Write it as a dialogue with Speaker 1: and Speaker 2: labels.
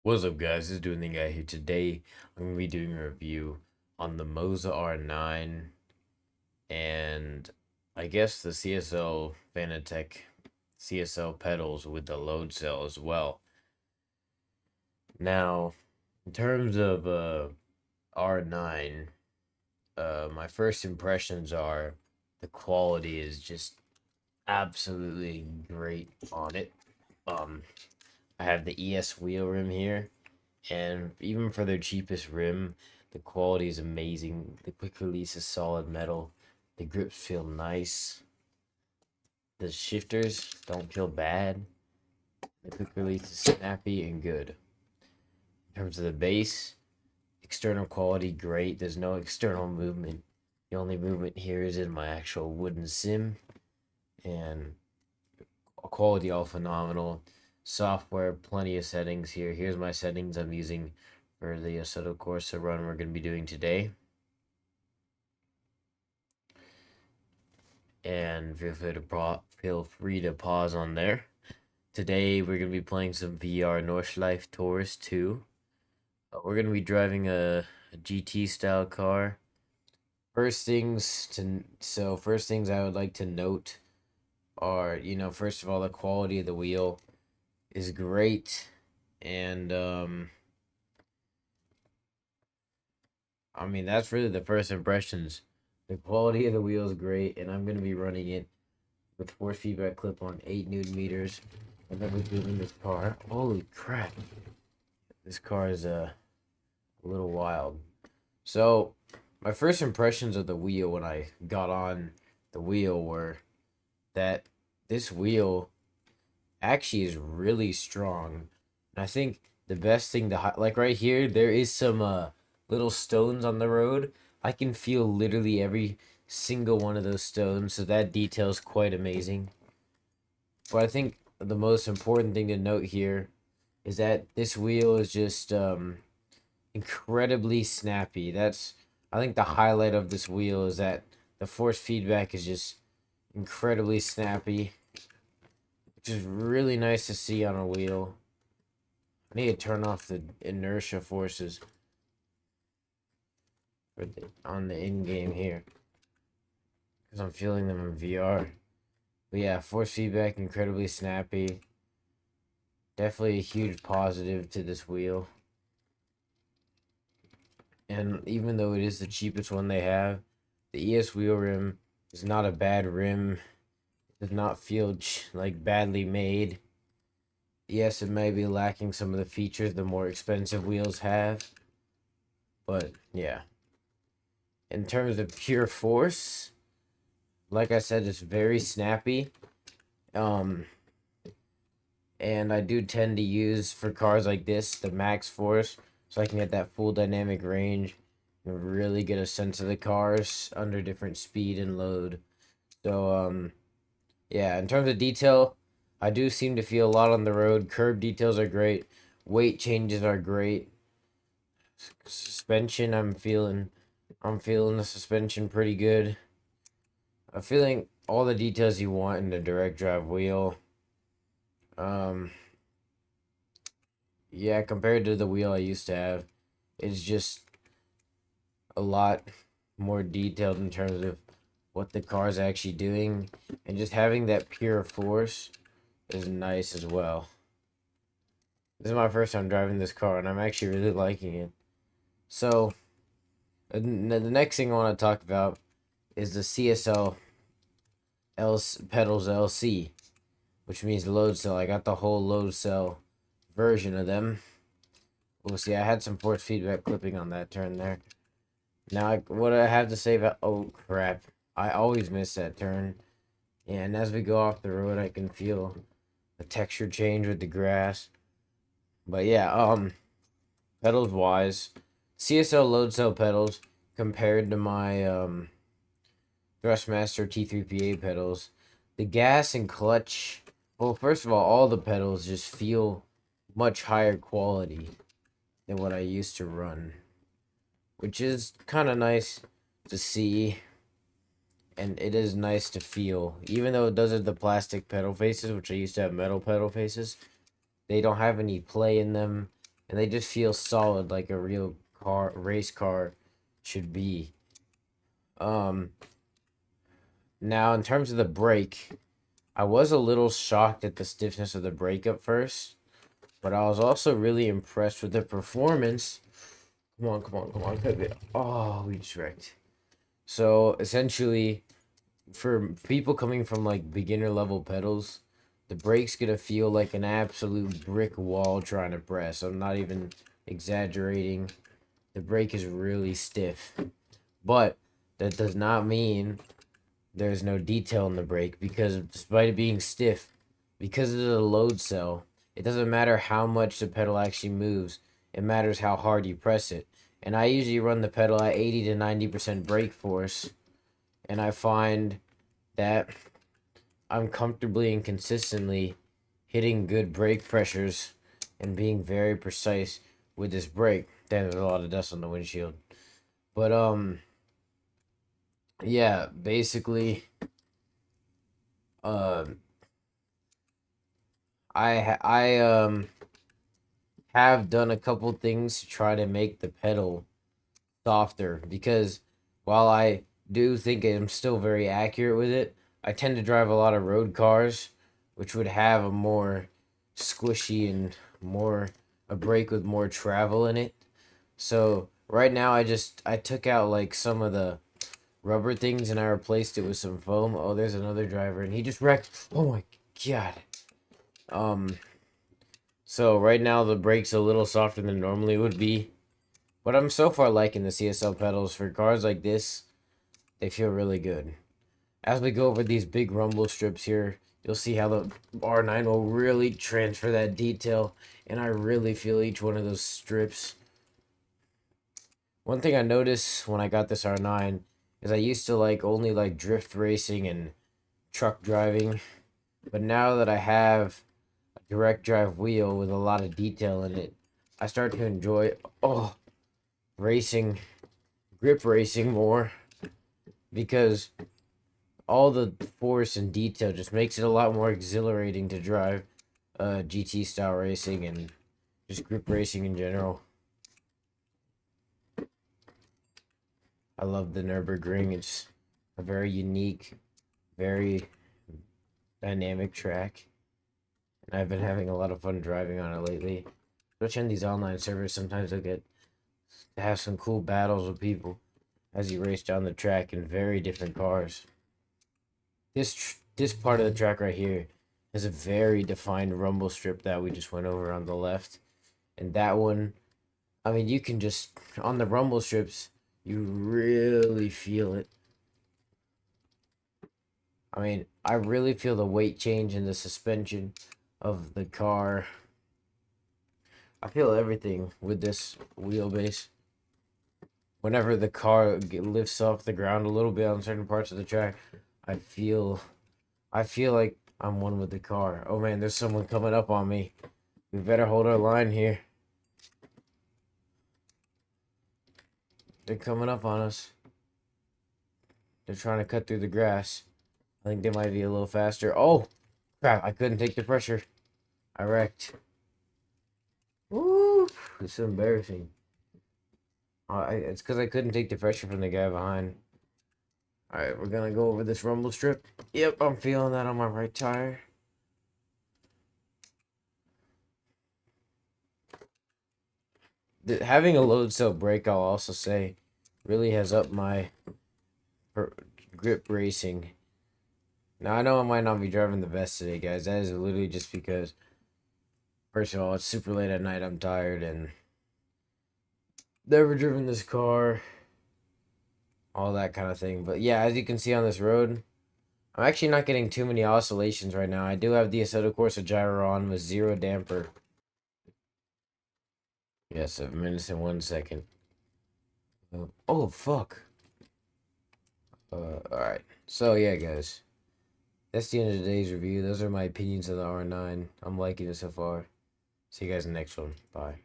Speaker 1: What's up, guys? This is Doing the Guy here. Today, I'm going to be doing a review on the Moza R9 and I guess the CSL Fanatec CSL pedals with the load cell as well. Now, in terms of R9, my first impressions are the quality is just absolutely great on it. Um, I have the ES wheel rim here. And even for their cheapest rim, the quality is amazing. The quick release is solid metal. The grips feel nice. The shifters don't feel bad. The quick release is snappy and good. In terms of the bass, external quality great. There's no external movement. The only movement here is in my actual wooden sim. And quality all phenomenal. Software, plenty of settings here. Here's my settings I'm using for the Assetto Corsa run we're going to be doing today. And feel free to pause on there. Today we're going to be playing some VR Nordschlife Tours 2. We're going to be driving a GT style car. First things I would like to note are, first of all, the quality of the wheel is great, and I mean, that's really the first impressions. The quality of the wheel is great, and I'm going to be running it with force feedback clip on 8 Newton meters. And then we're doing this car. Holy crap. This car is a little wild. So, my first impressions of the wheel when I got on the wheel were that this wheel actually is really strong. And I think the best thing to like right here, there is some little stones on the road. I can feel literally every single one of those stones, so that detail is quite amazing. But I think the most important thing to note here is that this wheel is just incredibly snappy. I think the highlight of this wheel is that the force feedback is just incredibly snappy, which is really nice to see on a wheel. I need to turn off the inertia forces on the in-game here, because I'm feeling them in VR. But yeah, force feedback incredibly snappy. Definitely a huge positive to this wheel. And even though it is the cheapest one they have, the ES wheel rim is not a bad rim. It does not feel like badly made. Yes, it may be lacking some of the features the more expensive wheels have. But yeah. In terms of pure force, like I said, it's very snappy. And I do tend to use, for cars like this, the max force, so I can get that full dynamic range and really get a sense of the cars under different speed and load. So yeah, in terms of detail, I do seem to feel a lot on the road. Curb details are great. Weight changes are great. Suspension, I'm feeling the suspension pretty good. I'm feeling all the details you want in the direct drive wheel. Um, yeah, compared to the wheel I used to have, it's just a lot more detailed in terms of what the car is actually doing, and just having that pure force is nice as well. This is my first time driving this car, and I'm actually really liking it. So, the next thing I want to talk about is the CSL pedals LC, which means load cell. I got the whole load cell version of them. We'll see. I had some force feedback clipping on that turn there. Now, what I have to say about... Oh, crap. I always miss that turn. And as we go off the road, I can feel the texture change with the grass. But yeah, pedals wise, CSL load cell pedals compared to my Thrustmaster T3PA pedals, the gas and clutch, well, first of all the pedals just feel much higher quality than what I used to run, which is kind of nice to see, and it is nice to feel. Even though it does have the plastic pedal faces, which I used to have metal pedal faces, they don't have any play in them, and they just feel solid like a real race car should be. Now in terms of the brake, I was a little shocked at the stiffness of the brake at first, but I was also really impressed with the performance. Come on, come on, come on, cut it. Oh, we just wrecked. So essentially, for people coming from like beginner level pedals, the brake's gonna feel like an absolute brick wall trying to press. I'm not even exaggerating. The brake is really stiff, but that does not mean there's no detail in the brake, because despite it being stiff, because of the load cell, it doesn't matter how much the pedal actually moves. It matters how hard you press it. And I usually run the pedal at 80 to 90% brake force, and I find that I'm comfortably and consistently hitting good brake pressures and being very precise with this brake. Damn, there's a lot of dust on the windshield. But yeah, basically, um, I have done a couple things to try to make the pedal softer, because while I do think I'm still very accurate with it, I tend to drive a lot of road cars, which would have a more squishy and more a brake with more travel in it. So right now I took out like some of the rubber things and I replaced it with some foam. Oh, there's another driver and he just wrecked. Oh my god. Um so right now the brake's a little softer than normally would be. But I'm so far liking the CSL pedals for cars like this. They feel really good. As we go over these big rumble strips here, you'll see how the R9 will really transfer that detail, and I really feel each one of those strips. One thing I noticed when I got this R9 is I used to only like drift racing and truck driving, but now that I have a direct drive wheel with a lot of detail in it, I start to enjoy racing, grip racing more, because all the force and detail just makes it a lot more exhilarating to drive GT style racing and just grip racing in general. I love the Nurburgring. It's a very unique, very dynamic track, and I've been having a lot of fun driving on it lately. Especially on these online servers, sometimes I get to have some cool battles with people as you race down the track in very different cars. This part of the track right here is a very defined rumble strip that we just went over on the left, and that one, I mean, you can just on the rumble strips, you really feel it. I mean, I really feel the weight change in the suspension of the car. I feel everything with this wheelbase. Whenever the car lifts off the ground a little bit on certain parts of the track, I feel like I'm one with the car. Oh man, there's someone coming up on me. We better hold our line here. They're coming up on us. They're trying to cut through the grass. I think they might be a little faster. Oh, crap. I couldn't take the pressure. I wrecked. Woo! It's so embarrassing. It's because I couldn't take the pressure from the guy behind. Alright, we're going to go over this rumble strip. Yep, I'm feeling that on my right tire. Having a load cell brake, I'll also say, really has upped my grip racing. Now, I know I might not be driving the best today, guys. That is literally just because, first of all, it's super late at night. I'm tired and never driven this car. All that kind of thing. But yeah, as you can see on this road, I'm actually not getting too many oscillations right now. I do have the Assetto Corsa gyro on with 0 damper. Yeah, 7 minutes and 1 second. Oh, fuck. Alright. So, yeah, guys. That's the end of today's review. Those are my opinions of the R9. I'm liking it so far. See you guys in the next one. Bye.